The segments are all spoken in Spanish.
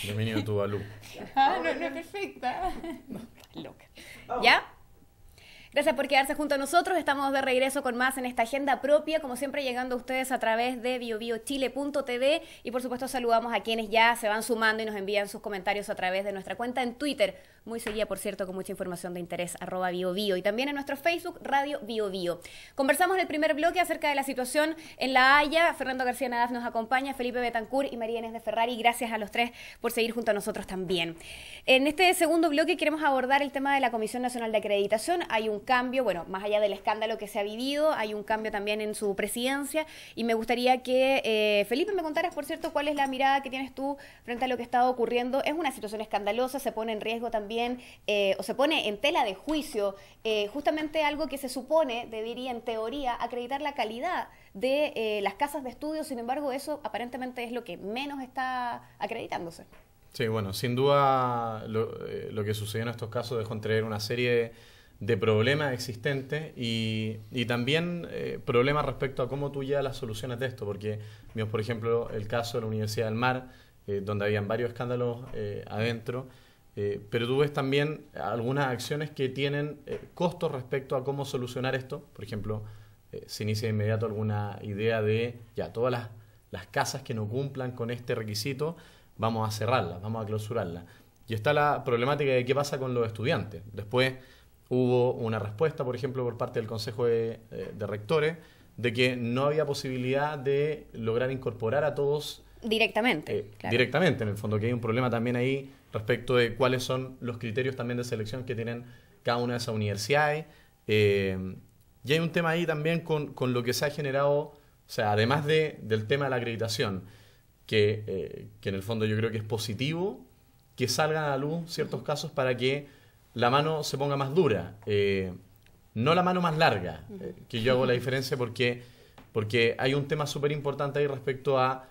Dominio Tuvalu. No es perfecta. No, estás loca. ¿Ya? Gracias por quedarse junto a nosotros. Estamos de regreso con más en esta agenda propia, como siempre llegando a ustedes a través de biobiochile.tv y por supuesto saludamos a quienes ya se van sumando y nos envían sus comentarios a través de nuestra cuenta en Twitter, muy seguida por cierto con mucha información de interés, @biobio, y también en nuestro Facebook Radio Biobio. Conversamos en el primer bloque acerca de la situación en La Haya. Fernando García Nadaf nos acompaña, Felipe Betancourt y María Inés de Ferrari. Gracias a los tres por seguir junto a nosotros también. En este segundo bloque queremos abordar el tema de la Comisión Nacional de Acreditación. Hay un cambio, bueno, más allá del escándalo que se ha vivido, hay un cambio también en su presidencia y me gustaría que Felipe me contaras, por cierto, cuál es la mirada que tienes tú frente a lo que está ocurriendo. Es una situación escandalosa, se pone en riesgo también, o se pone en tela de juicio, justamente algo que se supone, debería en teoría, acreditar la calidad de las casas de estudio. Sin embargo, eso aparentemente es lo que menos está acreditándose. Sí, bueno, sin duda lo que sucedió en estos casos dejó entrever una serie de problemas existentes y también problemas respecto a cómo tú llevas las soluciones de esto, porque vimos, por ejemplo, el caso de la Universidad del Mar, donde habían varios escándalos adentro, pero tú ves también algunas acciones que tienen costos respecto a cómo solucionar esto. Por ejemplo, se inicia de inmediato alguna idea de, ya, todas las casas que no cumplan con este requisito, vamos a cerrarlas, vamos a clausurarlas. Y está la problemática de qué pasa con los estudiantes. Después hubo una respuesta, por ejemplo, por parte del Consejo de Rectores, de que no había posibilidad de lograr incorporar a todos directamente. Claro. Directamente, en el fondo, que hay un problema también ahí respecto de cuáles son los criterios también de selección que tienen cada una de esas universidades. Y hay un tema ahí también con lo que se ha generado, o sea, además del tema de la acreditación, que en el fondo yo creo que es positivo que salgan a la luz ciertos casos para que la mano se ponga más dura, no la mano más larga, que yo hago la diferencia porque hay un tema súper importante ahí respecto a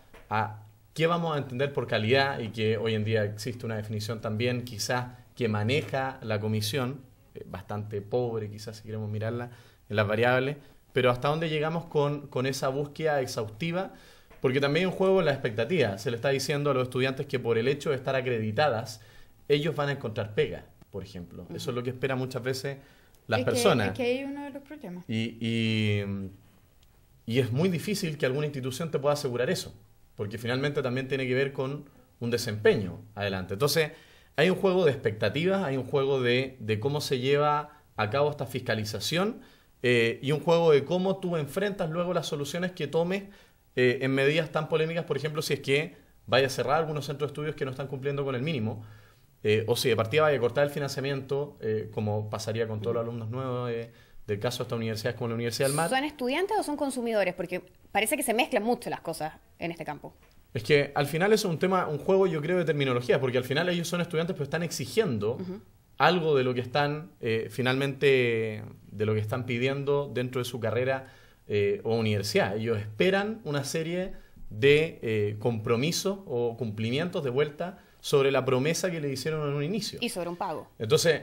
qué vamos a entender por calidad, y que hoy en día existe una definición también quizás que maneja la comisión, bastante pobre quizás si queremos mirarla en las variables, pero hasta dónde llegamos con esa búsqueda exhaustiva, porque también hay un juego en la expectativa. Se le está diciendo a los estudiantes que por el hecho de estar acreditadas, ellos van a encontrar pega, por ejemplo. Eso es lo que esperan muchas veces las personas. Es que hay uno de los problemas. Y es muy difícil que alguna institución te pueda asegurar eso, porque finalmente también tiene que ver con un desempeño adelante. Entonces, hay un juego de expectativas, hay un juego de cómo se lleva a cabo esta fiscalización, y un juego de cómo tú enfrentas luego las soluciones que tomes en medidas tan polémicas, por ejemplo, si es que vaya a cerrar algunos centros de estudios que no están cumpliendo con el mínimo, o si de partida vaya a cortar el financiamiento, como pasaría con todos los alumnos nuevos del caso de estas universidades como la Universidad del Mar. ¿Son estudiantes o son consumidores? Porque parece que se mezclan mucho las cosas en este campo. Es que al final eso es un juego, yo creo, de terminología, porque al final ellos son estudiantes pero están exigiendo algo de lo que están finalmente, de lo que están pidiendo dentro de su carrera o universidad. Ellos esperan una serie de compromisos o cumplimientos de vuelta sobre la promesa que le hicieron en un inicio. Y sobre un pago. Entonces,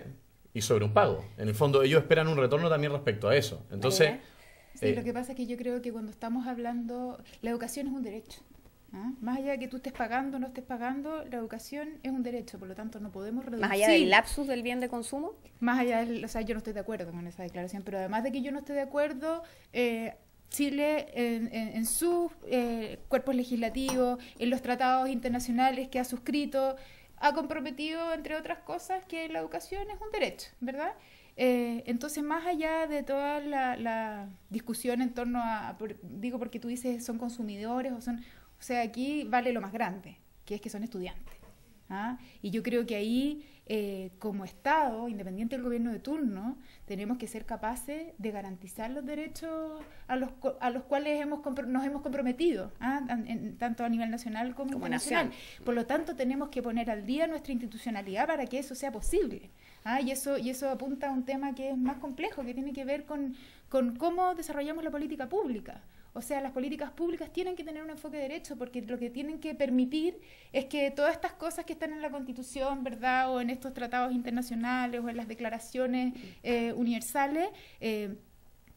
y sobre un pago. En el fondo, ellos esperan un retorno también respecto a eso. Entonces, sí, lo que pasa es que yo creo que cuando estamos hablando, la educación es un derecho. Más allá de que tú estés pagando o no estés pagando, la educación es un derecho, por lo tanto no podemos reducir. Más allá del lapsus del bien de consumo. Más allá del, o sea, yo no estoy de acuerdo con esa declaración, pero además de que yo no estoy de acuerdo, Chile en sus cuerpos legislativos, en los tratados internacionales que ha suscrito, ha comprometido, entre otras cosas, que la educación es un derecho, ¿verdad? Entonces, más allá de toda la discusión en torno a, digo porque tú dices son consumidores o son... O sea, aquí vale lo más grande, que es que son estudiantes. Y yo creo que ahí, como Estado, independiente del gobierno de turno, tenemos que ser capaces de garantizar los derechos a los cuales nos hemos comprometido, tanto a nivel nacional como internacional. Por lo tanto, tenemos que poner al día nuestra institucionalidad para que eso sea posible. Y eso apunta a un tema que es más complejo, que tiene que ver con cómo desarrollamos la política pública. O sea, las políticas públicas tienen que tener un enfoque de derecho, porque lo que tienen que permitir es que todas estas cosas que están en la Constitución, ¿verdad?, o en estos tratados internacionales o en las declaraciones universales,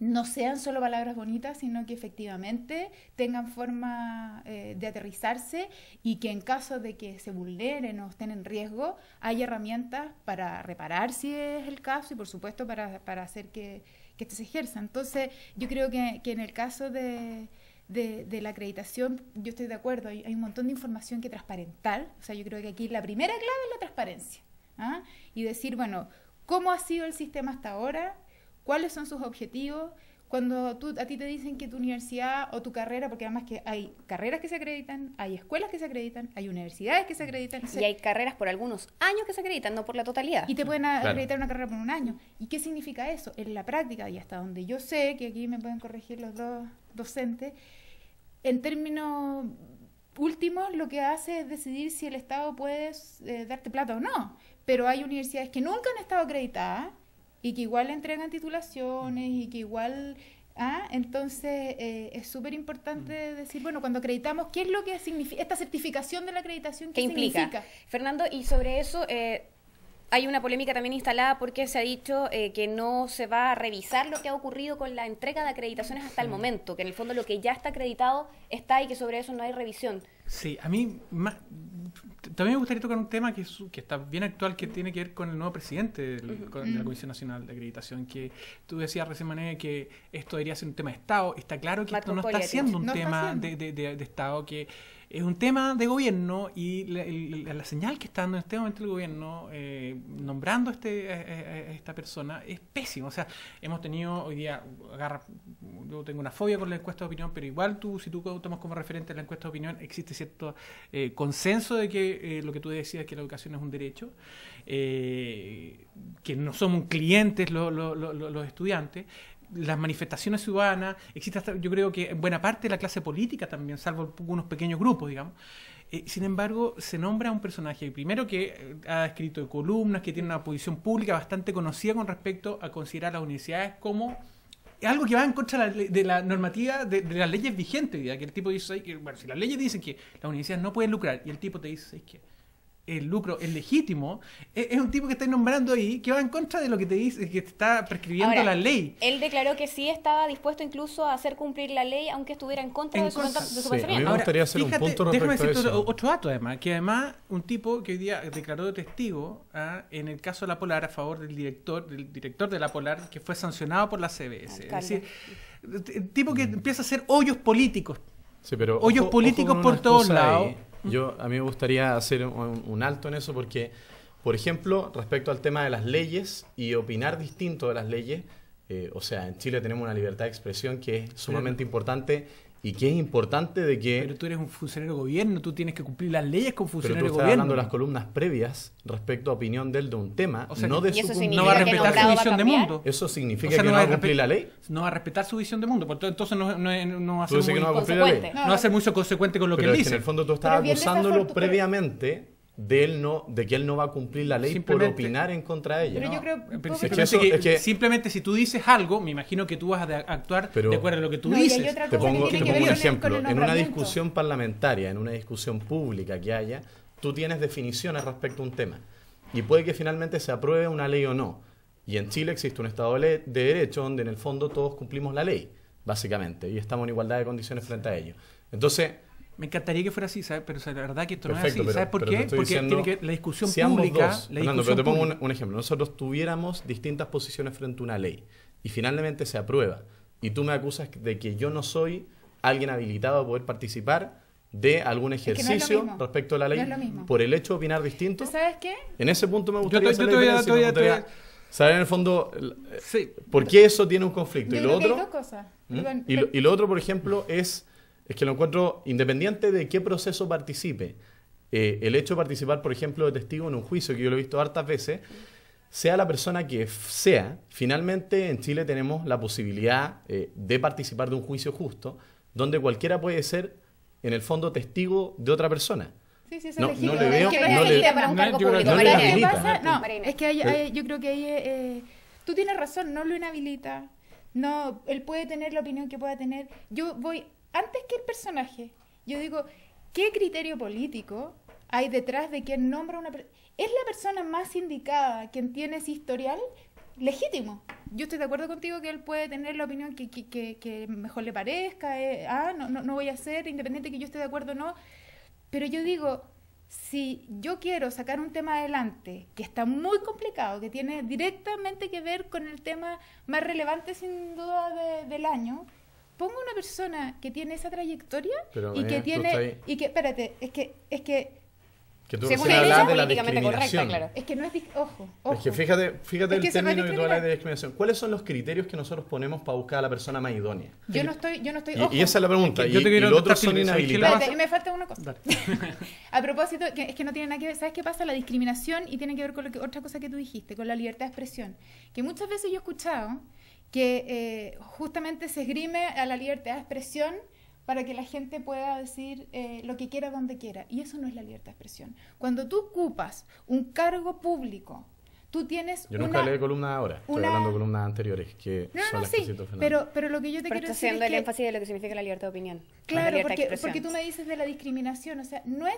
no sean solo palabras bonitas, sino que efectivamente tengan forma de aterrizarse y que en caso de que se vulneren o estén en riesgo, hay herramientas para reparar si es el caso y por supuesto para hacer que esto se ejerza. Entonces yo creo que en el caso de la acreditación, yo estoy de acuerdo, hay un montón de información que transparentar, o sea, yo creo que aquí la primera clave es la transparencia, ¿ah? Y decir, bueno, ¿cómo ha sido el sistema hasta ahora? ¿Cuáles son sus objetivos? Cuando a ti te dicen que tu universidad o tu carrera, porque además que hay carreras que se acreditan, hay escuelas que se acreditan, hay universidades que se acreditan. Y hay carreras por algunos años que se acreditan, no por la totalidad. Y te pueden acreditar una carrera por un año. ¿Y qué significa eso? En la práctica, y hasta donde yo sé, que aquí me pueden corregir los dos docentes, en términos últimos lo que hace es decidir si el Estado puede darte plata o no. Pero hay universidades que nunca han estado acreditadas y que igual entregan titulaciones y que igual... entonces es súper importante decir, bueno, cuando acreditamos, ¿qué es lo que significa esta certificación de la acreditación? ¿Qué significa? Fernando, y sobre eso hay una polémica también instalada porque se ha dicho que no se va a revisar lo que ha ocurrido con la entrega de acreditaciones hasta el momento, que en el fondo lo que ya está acreditado está y que sobre eso no hay revisión. Sí, a mí también me gustaría tocar un tema que está bien actual, que tiene que ver con el nuevo presidente de la Comisión Nacional de Acreditación, que tú decías recién, Mané, que esto debería ser un tema de Estado. Está claro que esto no está siendo un tema de Estado, que es un tema de gobierno, y la señal que está dando en este momento el gobierno nombrando a esta persona es pésima. O sea, hemos tenido hoy día, yo tengo una fobia con la encuesta de opinión, pero igual si tú tomas como referente la encuesta de opinión, existe cierto consenso de que lo que tú decías, que la educación es un derecho, que no somos clientes los estudiantes. Las manifestaciones ciudadanas, existe hasta, yo creo que en buena parte de la clase política también, salvo unos pequeños grupos, digamos. Sin embargo, se nombra a un personaje, primero que ha escrito columnas, que tiene una posición pública bastante conocida con respecto a considerar las universidades como algo que va en contra de la normativa de las leyes vigentes, que el tipo dice, bueno, si las leyes dicen que las universidades no pueden lucrar, y el tipo te dice que el lucro es legítimo, es un tipo que está nombrando ahí que va en contra de lo que te dice, que te está prescribiendo la ley. Él declaró que sí estaba dispuesto incluso a hacer cumplir la ley aunque estuviera en contra de su pensamiento. A mí me gustaría hacer un punto respecto déjame decirte a eso. otro dato, además, un tipo que hoy día declaró de testigo en el caso de la Polar a favor del director de la Polar, que fue sancionado por la CBS. Es decir, el tipo que empieza a hacer hoyos políticos. Sí, pero hoyos políticos por todos lados. A mí me gustaría hacer un alto en eso porque, por ejemplo, respecto al tema de las leyes y opinar distinto de las leyes, o sea, en Chile tenemos una libertad de expresión que es sumamente importante y que es importante de que... Pero tú eres un funcionario de gobierno, tú tienes que cumplir las leyes con funcionario de gobierno. Pero tú estás hablando de las columnas previas respecto a opinión de él de un tema, o sea, no de ¿y su eso no va a respetar su visión de mundo. ¿Eso significa que no va a cumplir la ley? No va a respetar su visión de mundo, entonces no va a ser muy consecuente. No va a ser muy consecuente con lo que él dice. En el fondo tú estás acusándolo previamente de que él no va a cumplir la ley por opinar en contra de ella. Pero ¿no? yo creo simplemente si tú dices algo, me imagino que tú vas a actuar de acuerdo a lo que tú dices. Te pongo un ejemplo. En una discusión parlamentaria, en una discusión pública que haya, tú tienes definiciones respecto a un tema. Y puede que finalmente se apruebe una ley o no. Y en Chile existe un Estado de Derecho donde en el fondo todos cumplimos la ley, básicamente, y estamos en igualdad de condiciones frente a ello. Entonces... Me encantaría que fuera así, ¿sabes? Pero la verdad que esto perfecto, no es así. ¿Sabes por qué? Porque tiene que la discusión pública... Fernando, pero te pongo un ejemplo. Nosotros tuviéramos distintas posiciones frente a una ley y finalmente se aprueba y tú me acusas de que yo no soy alguien habilitado a poder participar de algún ejercicio respecto a la ley por el hecho de opinar distinto. ¿Tú sabes qué? En ese punto me gustaría saber en el fondo por qué eso tiene un conflicto. Yo y lo otro, hay dos cosas. Y lo otro, por ejemplo, es que lo encuentro independiente de qué proceso participe. El hecho de participar, por ejemplo, de testigo en un juicio, que yo lo he visto hartas veces, sea la persona que sea, finalmente en Chile tenemos la posibilidad de participar de un juicio justo, donde cualquiera puede ser, en el fondo, testigo de otra persona. Sí, no le veo... para un cargo público. Es que yo creo que ahí... tú tienes razón, no lo inhabilita. No, él puede tener la opinión que pueda tener. Yo voy... Antes que el personaje, yo digo, ¿qué criterio político hay detrás de quien nombra una persona? ¿Es la persona más indicada quien tiene ese historial? legítimo. Yo estoy de acuerdo contigo que él puede tener la opinión que mejor le parezca, no voy a hacer, independiente que yo esté de acuerdo o no, pero yo digo, si yo quiero sacar un tema adelante que está muy complicado, que tiene directamente que ver con el tema más relevante sin duda del año, pongo una persona que tiene esa trayectoria y que tiene... Y que, espérate, es que que tú según recién ella, hablabas de la políticamente correcta, discriminación. claro. es que no es... Ojo. Es que fíjate Es que el eso no es término que tú hablas de discriminar. discriminación. ¿Cuáles son los criterios que nosotros ponemos para buscar a la persona más idónea? Yo no estoy... Y esa es la pregunta. Es que yo te Y quiero los otros contar, son Felipe, ¿sabes qué inhabilitados. Espérate, y me falta una cosa. Dale. A propósito, es que no tiene nada que ver, ¿sabes qué pasa? La discriminación y tiene que ver con otra cosa que tú dijiste, con la libertad de expresión. Que muchas veces yo he escuchado que justamente se esgrime a la libertad de expresión para que la gente pueda decir lo que quiera donde quiera. Y eso no es la libertad de expresión. Cuando tú ocupas un cargo público, tú tienes Yo nunca hablé de columnas ahora, estoy hablando de columnas anteriores, que son las que sí, citó Fernando. pero lo que yo te Pero quiero está decir haciendo es el que... énfasis de lo que significa la libertad de opinión. no la Claro, libertad de porque expresión. tú me dices de la discriminación, o sea, no es...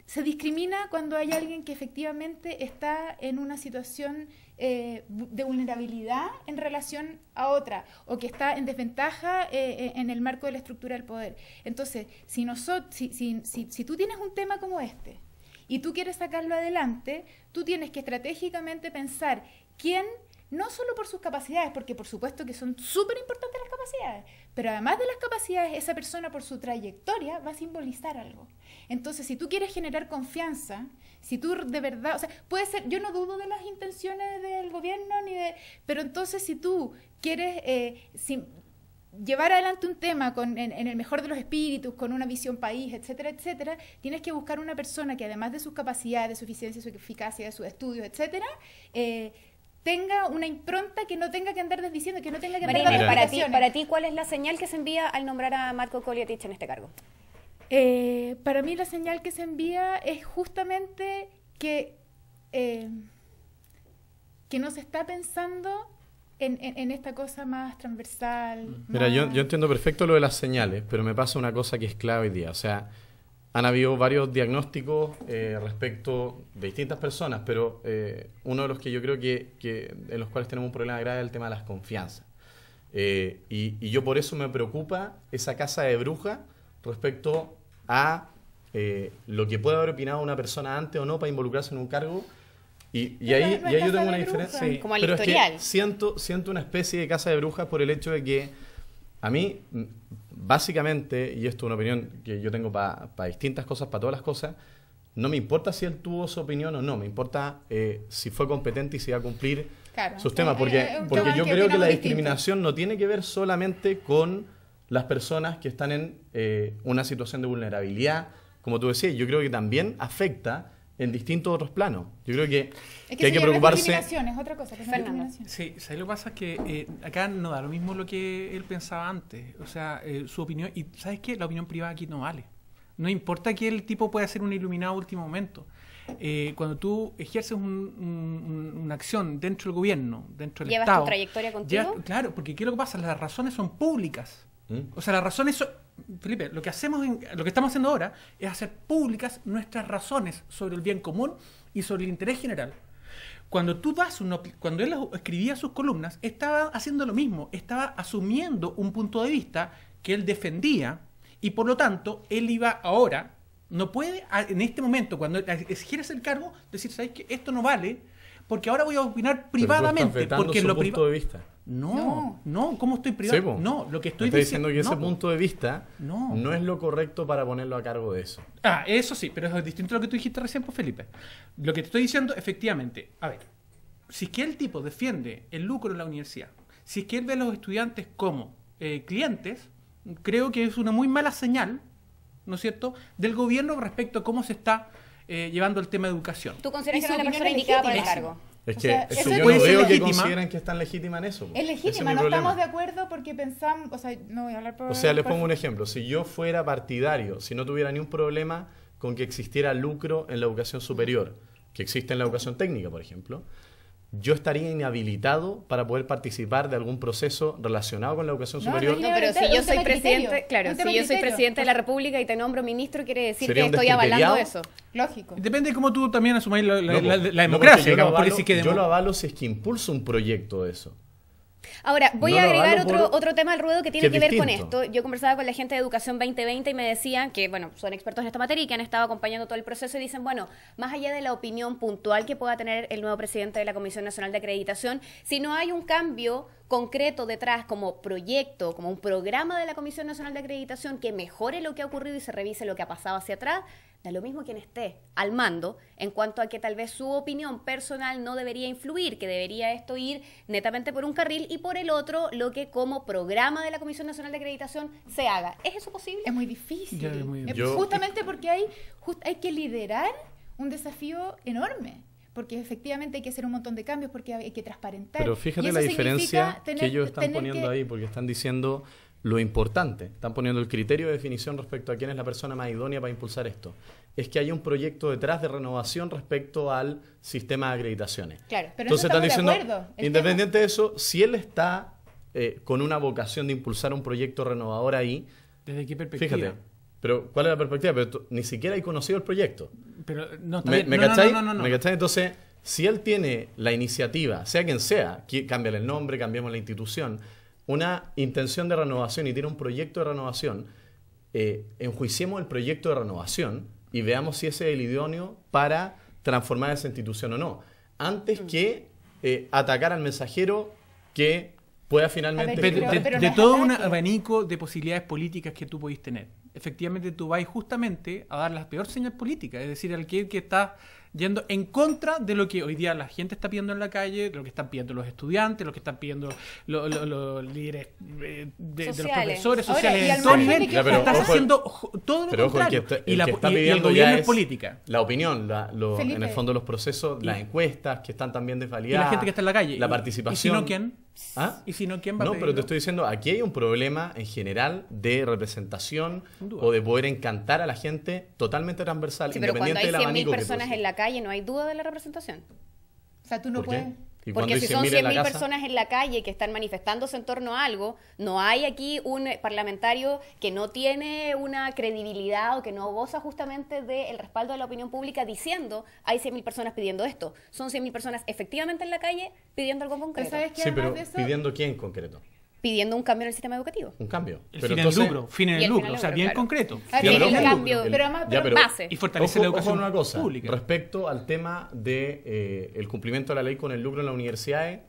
se discrimina cuando hay alguien que efectivamente está en una situación de vulnerabilidad en relación a otra, o que está en desventaja en el marco de la estructura del poder. Entonces, si tú tienes un tema como este, y tú quieres sacarlo adelante, tú tienes que estratégicamente pensar quién, no solo por sus capacidades, porque por supuesto que son súper importantes las capacidades, pero además de las capacidades, esa persona por su trayectoria va a simbolizar algo. Entonces, si tú quieres generar confianza, si tú de verdad, o sea, puede ser, yo no dudo de las intenciones del gobierno, pero entonces si tú quieres llevar adelante un tema en el mejor de los espíritus, con una visión país, etcétera, etcétera, tienes que buscar una persona que además de sus capacidades, de su eficiencia, de su eficacia, de sus estudios, etcétera, tenga una impronta que no tenga que andar desdiciendo, que no tenga que andar Marina, dando para explicaciones. ti, ¿cuál es la señal que se envía al nombrar a Marco Kolietich en este cargo? Para mí la señal que se envía es justamente que no se está pensando en esta cosa más transversal. Mira, yo más... entiendo perfecto lo de las señales, pero me pasa una cosa que es clave hoy día. O sea, han habido varios diagnósticos respecto de distintas personas, pero uno de los que yo creo que en los cuales tenemos un problema grave es el tema de las confianzas. Y yo por eso me preocupa esa casa de brujas respecto a lo que puede haber opinado una persona antes o no para involucrarse en un cargo. Y ahí yo tengo una diferencia. Sí. Como el Pero historial. es que siento una especie de casa de brujas por el hecho de que a mí, básicamente, y esto es una opinión que yo tengo para distintas cosas, para todas las cosas, no me importa si él tuvo su opinión o no, me importa si fue competente y si va a cumplir sus temas, porque yo creo que la discriminación no tiene que ver solamente con las personas que están en una situación de vulnerabilidad, como tú decías, yo creo que también afecta en distintos otros planos. Yo creo que hay que preocuparse. No es discriminación, es otra cosa. Que es discriminación. Sí, ¿sabes lo que pasa? Es que acá no da lo mismo lo que él pensaba antes. O sea, su opinión... Y ¿sabes qué? La opinión privada aquí no vale. No importa que el tipo pueda ser un iluminado a último momento. Cuando tú ejerces una acción dentro del gobierno, dentro del ¿Llevas Estado... tu trayectoria contigo? Claro, porque ¿qué es lo que pasa? Las razones son públicas. O sea, las razones son... Felipe, lo que estamos haciendo ahora es hacer públicas nuestras razones sobre el bien común y sobre el interés general. Cuando él escribía sus columnas, estaba haciendo lo mismo, estaba asumiendo un punto de vista que él defendía y por lo tanto él iba ahora, no puede en este momento, cuando ejerce el cargo, decir, ¿sabes qué? Esto no vale, porque ahora voy a opinar privadamente. Porque su punto de vista. No, ¿cómo estoy privado? Sí, no, lo que estoy diciendo que no, ese punto de vista no es lo correcto para ponerlo a cargo de eso. Eso sí, pero es distinto a lo que tú dijiste recién, pues, Felipe. Lo que te estoy diciendo, efectivamente, a ver, si es que el tipo defiende el lucro en la universidad, si es que él ve a los estudiantes como clientes, creo que es una muy mala señal, ¿no es cierto?, del gobierno respecto a cómo se está llevando el tema de educación. ¿Tú consideras que su no es la opinión persona indicada para el legítima. cargo? Es O que, sea, es eso que yo puede no ser veo que legítima. consideren que están legítimas en eso. Es legítima, Ese mi no problema. estamos de acuerdo porque pensamos, o sea, no voy a hablar por... O sea, les por- pongo un ejemplo. Si yo fuera partidario, si no tuviera ni un problema con que existiera lucro en la educación superior, que existe en la educación técnica, por ejemplo, yo estaría inhabilitado para poder participar de algún proceso relacionado con la educación No, superior. no, No, pero Es si un yo tema soy de criterio, presidente, claro, un si tema yo de soy criterio. presidente de la República y te nombro ministro, quiere decir ¿Sería que un estoy avalando descriteriado? eso. Lógico. Depende de cómo tú también asumáis la porque democracia, digamos, por decir que yo lo avalo si es que impulso un proyecto de eso. Ahora, voy No a lo agregar avalo otro tema al ruedo que tiene que que es ver con distinto. esto. Yo conversaba con la gente de Educación 2020 y me decían que, bueno, son expertos en esta materia y que han estado acompañando todo el proceso y dicen, bueno, más allá de la opinión puntual que pueda tener el nuevo presidente de la Comisión Nacional de Acreditación, si no hay un cambio concreto detrás como proyecto, como un programa de la Comisión Nacional de Acreditación que mejore lo que ha ocurrido y se revise lo que ha pasado hacia atrás, da lo mismo quien esté al mando en cuanto a que tal vez su opinión personal no debería influir, que debería esto ir netamente por un carril y por el otro lo que como programa de la Comisión Nacional de Acreditación se haga. ¿Es eso posible? Es muy difícil. Ya, es muy difícil. Yo- Justamente porque hay que liderar un desafío enorme. Porque efectivamente hay que hacer un montón de cambios, porque hay que transparentar. Pero Y fíjate eso la significa diferencia que tener- ellos están tener poniendo que- ahí, porque están diciendo lo importante, están poniendo el criterio de definición respecto a quién es la persona más idónea para impulsar esto. Es que hay un proyecto detrás de renovación respecto al sistema de acreditaciones. Claro, pero Entonces en eso están estamos de diciendo, acuerdo. El independiente de eso, si él está con una vocación de impulsar un proyecto renovador ahí, ¿Desde qué perspectiva? fíjate, pero ¿cuál es la perspectiva? Pero tú ni siquiera hay conocido el proyecto. Pero, no, está ¿Me, bien. me No, cachai? no. ¿Me cachai? Entonces, si él tiene la iniciativa, sea quien sea, cámbiale el nombre, cambiemos la institución, una intención de renovación y tiene un proyecto de renovación, enjuiciemos el proyecto de renovación y veamos si ese es el idóneo para transformar esa institución o no. Antes que atacar al mensajero que pueda finalmente... A ver, pero De no es todo un ataque. abanico de posibilidades políticas que tú podéis tener. Efectivamente, tú vas justamente a dar la peor señal política, es decir, al que está yendo en contra de lo que hoy día la gente está pidiendo en la calle, de lo que están pidiendo los estudiantes, lo que están pidiendo los líderes de los Sociales. profesores Ahora, sociales y al en todo margen nivel. de que- Ya, pero Estás ojo, haciendo todo lo Pero ojo, contrario. el que está y el pidiendo gobierno ya es es política. la opinión, en Felipe. el fondo los procesos, las encuestas que están también Y desvalidadas. la gente que está en la calle. La ¿Y participación. si no, quién? ¿Ah? ¿Y si no, quién va a No, pero pedirlo? te estoy diciendo, aquí hay un problema en general de representación Sin duda. o de poder encantar a la gente totalmente transversal, Sí, pero cuando independiente hay del 100.000 abanico que tú personas haces. en la calle no hay duda de la representación. O sea, tú no ¿Por qué? puedes... Y cuando Porque hay si son 100.000 en la 100.000 casa, personas en la calle que están manifestándose en torno a algo, no hay aquí un parlamentario que no tiene una credibilidad o que no goza justamente del respaldo de la opinión pública diciendo hay 100.000 personas pidiendo esto. Son 100.000 personas efectivamente en la calle pidiendo algo Pero concreto, ¿sabes qué? Sí, Además pero de eso, pidiendo quién en concreto. pidiendo un cambio en el sistema educativo. Un cambio. El Pero fin entonces- en el lucro, fin en Y el el fin lucro, en el o sea, lucro, bien claro. concreto. Ah, Ya, el pero ojo, cambio, el- pero además... ya, pero- base. Y fortalecer la Ojo educación una cosa, pública. respecto al tema de el cumplimiento de la ley con el lucro en las universidades,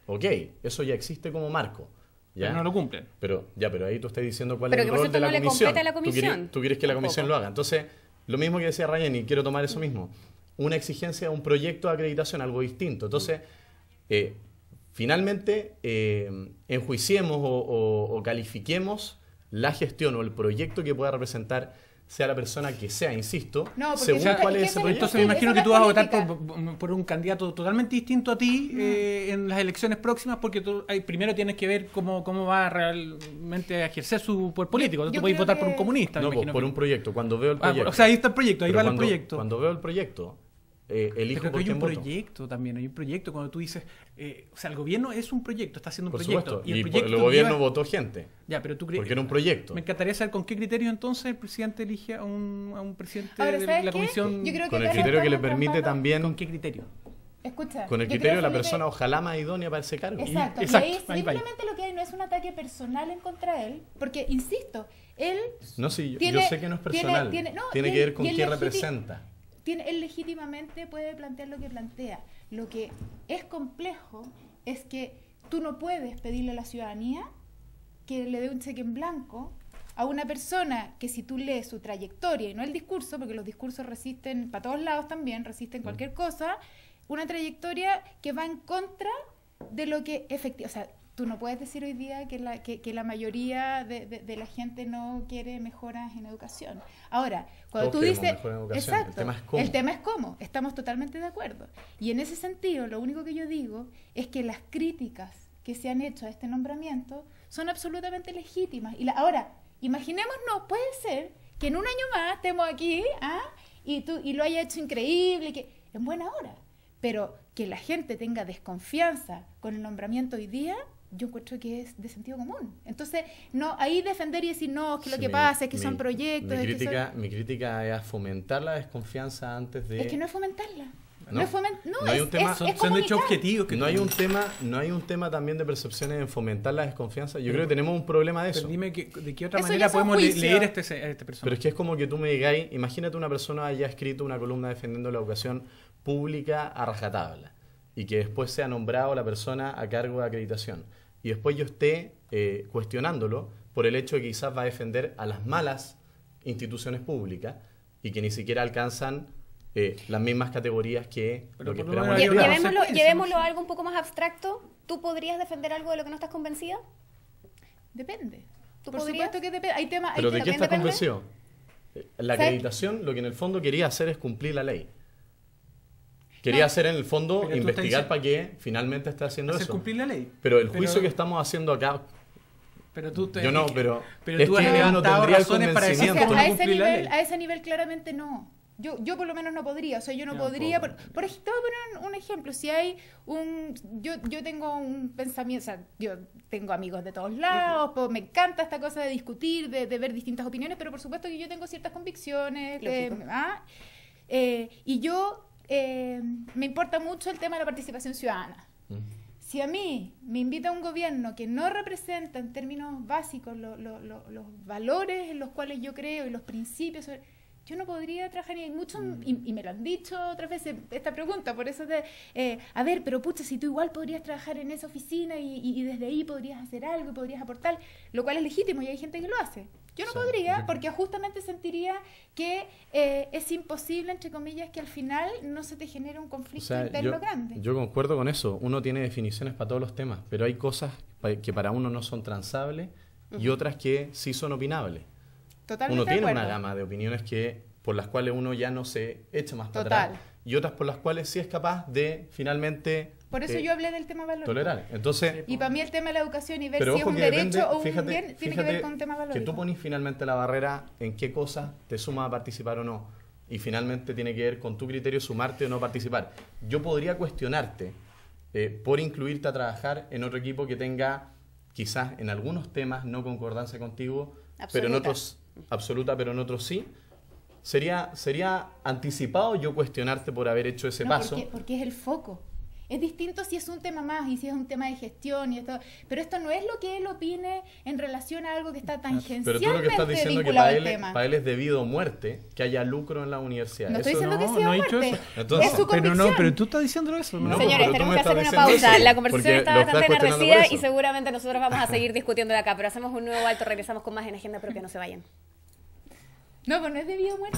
ok, eso ya existe como marco. ¿ya? Pero no lo cumplen. Pero ahí tú estás diciendo cuál Pero es que el por rol cierto de la no le comisión. compete a la comisión. Tú quieres que la Tampoco. comisión lo haga. Entonces, lo mismo que decía Ryan, y quiero tomar eso mismo, una exigencia, un proyecto de acreditación, algo distinto. Entonces, finalmente, enjuiciemos o califiquemos la gestión o el proyecto que pueda representar sea la persona que sea, insisto, No, porque según eso- cuál es es que ese eso- proyecto. Entonces me imagino esa que es tú la vas a votar política. por un candidato totalmente distinto a ti en las elecciones próximas porque tú primero tienes que ver cómo va realmente a ejercer su poder político. yo Tú puedes creo votar por que- un comunista. No, me pues, imagino por que- un proyecto. Cuando veo el proyecto. o sea, ahí está el proyecto, ahí Pero va el cuando, proyecto. Cuando veo el proyecto, elijo Pero por que hay quién un voto. proyecto también, hay un proyecto cuando tú dices, o sea, el gobierno es un proyecto, está haciendo un Por proyecto. supuesto. el Y proyecto el gobierno lleva- votó gente. Ya, pero tú crees... Porque era un proyecto. Me encantaría saber con qué criterio entonces el presidente elige a un presidente Ahora, de ¿sabes la qué? comisión. Yo creo que Con el acá criterio nos que le estamos permite trampando. también. ¿Con qué criterio? Escucha. Con el yo criterio de la creo, Felipe, persona ojalá más idónea para ese cargo. Exacto. Exacto, Y ahí ahí va. simplemente lo que hay no es un ataque personal en contra de él, porque, insisto, él No, sí, yo tiene- sé que no es personal. Tiene no, que y- ver con y él quién legiti- representa. él legítimamente puede plantear lo que plantea. Lo que es complejo es que tú no puedes pedirle a la ciudadanía que le dé un cheque en blanco a una persona que, si tú lees su trayectoria y no el discurso, porque los discursos resisten para todos lados también, resisten cualquier cosa, una trayectoria que va en contra de lo que efectivamente... O sea, tú no puedes decir hoy día que la mayoría de la gente no quiere mejoras en educación. Ahora, cuando Todos tú queremos dices... mejoras en educación. Exacto, El tema es cómo. el tema es cómo. Estamos totalmente de acuerdo. Y en ese sentido, lo único que yo digo es que las críticas que se han hecho a este nombramiento son absolutamente legítimas. Ahora, imaginémonos, puede ser que en un año más estemos aquí y lo haya hecho increíble, que en buena hora. Pero que la gente tenga desconfianza con el nombramiento hoy día yo encuentro que es de sentido común. Entonces, no, ahí defender y decir, no, es que lo Sí, que pasa es que son proyectos. Mi es que crítica, mi crítica es a fomentar la desconfianza antes de... es que no es fomentarla. No. No, es No hay un tema- es Son de hecho comunicar. objetivos. Que No hay un tema también de percepciones en fomentar la desconfianza. Yo creo que tenemos un problema de Pero eso. dime de qué otra Eso manera ya es un podemos juicio. leer a este Pero personaje. es que es como que tú me digáis, imagínate una persona haya escrito una columna defendiendo la educación pública a rajatabla y que después sea nombrado la persona a cargo de acreditación y después yo esté cuestionándolo por el hecho de que quizás va a defender a las malas instituciones públicas y que ni siquiera alcanzan las mismas categorías que Pero lo que por lo esperamos menos en el hay una privado. consecuencia, Llevémoslo no a sé. algo un poco más abstracto. ¿Tú podrías defender algo de lo que no estás convencida? Depende. ¿Tú Por podrías? supuesto que depende. Hay temas, ¿Pero hay de qué también estás depende. convencido? La ¿Sabes? acreditación lo que en el fondo quería hacer es cumplir la ley. Quería hacer en el fondo Pero tú investigar estás para que finalmente esté haciendo Hacer eso. cumplir la ley. Pero el juicio que estamos haciendo acá, Pero tú yo no, pero Pero es tú que has ella no levantado tendría el razones para decir O convencimiento. sea, no cumplir la ley. a ese nivel claramente no. Yo por lo menos no podría. O sea, yo no podría. Tampoco. Por ejemplo, te voy a poner un ejemplo. Si hay un. Yo tengo un pensamiento. O sea, yo tengo amigos de todos lados. Me encanta esta cosa de discutir, de ver distintas opiniones. Pero por supuesto que yo tengo ciertas convicciones. Lógico. Y yo. Me importa mucho el tema de la participación ciudadana. Si a mí me invita un gobierno que no representa en términos básicos los valores en los cuales yo creo y los principios, yo no podría trabajar y hay muchos, y me lo han dicho otras veces esta pregunta, por eso a ver, pero pucha, si tú igual podrías trabajar en esa oficina y desde ahí podrías hacer algo y podrías aportar, lo cual es legítimo y hay gente que lo hace. Yo no Sí, podría yo- porque justamente sentiría que es imposible, entre comillas, que al final no se te genere un O conflicto sea, interno grande. yo concuerdo con eso. Uno tiene definiciones para todos los temas, pero hay cosas que para uno no son transables y otras que sí son opinables. Totalmente Uno de tiene acuerdo. una gama de opiniones por las cuales uno ya no se echa más para Total. atrás y otras por las cuales sí es capaz de finalmente Por eso yo hablé del tema valor. tolerar. Entonces, Y para mí el tema de la educación y ver pero si es ojo un que derecho depende, o un fíjate, bien, tiene que fíjate ver con tema valor. que tú pones finalmente la barrera en qué cosas te suma a participar o no. Y finalmente tiene que ver con tu criterio sumarte o no participar. Yo podría cuestionarte por incluirte a trabajar en otro equipo que tenga quizás en algunos temas no concordancia contigo, pero en Absoluta. otros absoluta, pero en otros sí. Sería anticipado yo cuestionarte por haber hecho ese No, paso. porque es el foco. Es distinto si es un tema más y si es un tema de gestión y esto, pero esto no es lo que él opine en relación a algo que está Pero tangencialmente tú lo que estás diciendo es que vinculado para al él, tema. para él es debido a muerte que haya lucro en la universidad. No estoy Eso diciendo que no, sea no he dicho muerte. eso. Entonces, es su Pero convicción. no, pero tú estás diciéndolo eso. ¿no? No, Señores, pero tú tenemos me que hacer estás una diciendo pausa. eso, La conversación porque está lo estás bastante cuestionando por enardecida y eso. seguramente nosotros vamos a seguir discutiendo de acá, pero hacemos un nuevo alto, regresamos con más en Agenda Propia, no se vayan. No, pues no es debido a muerte.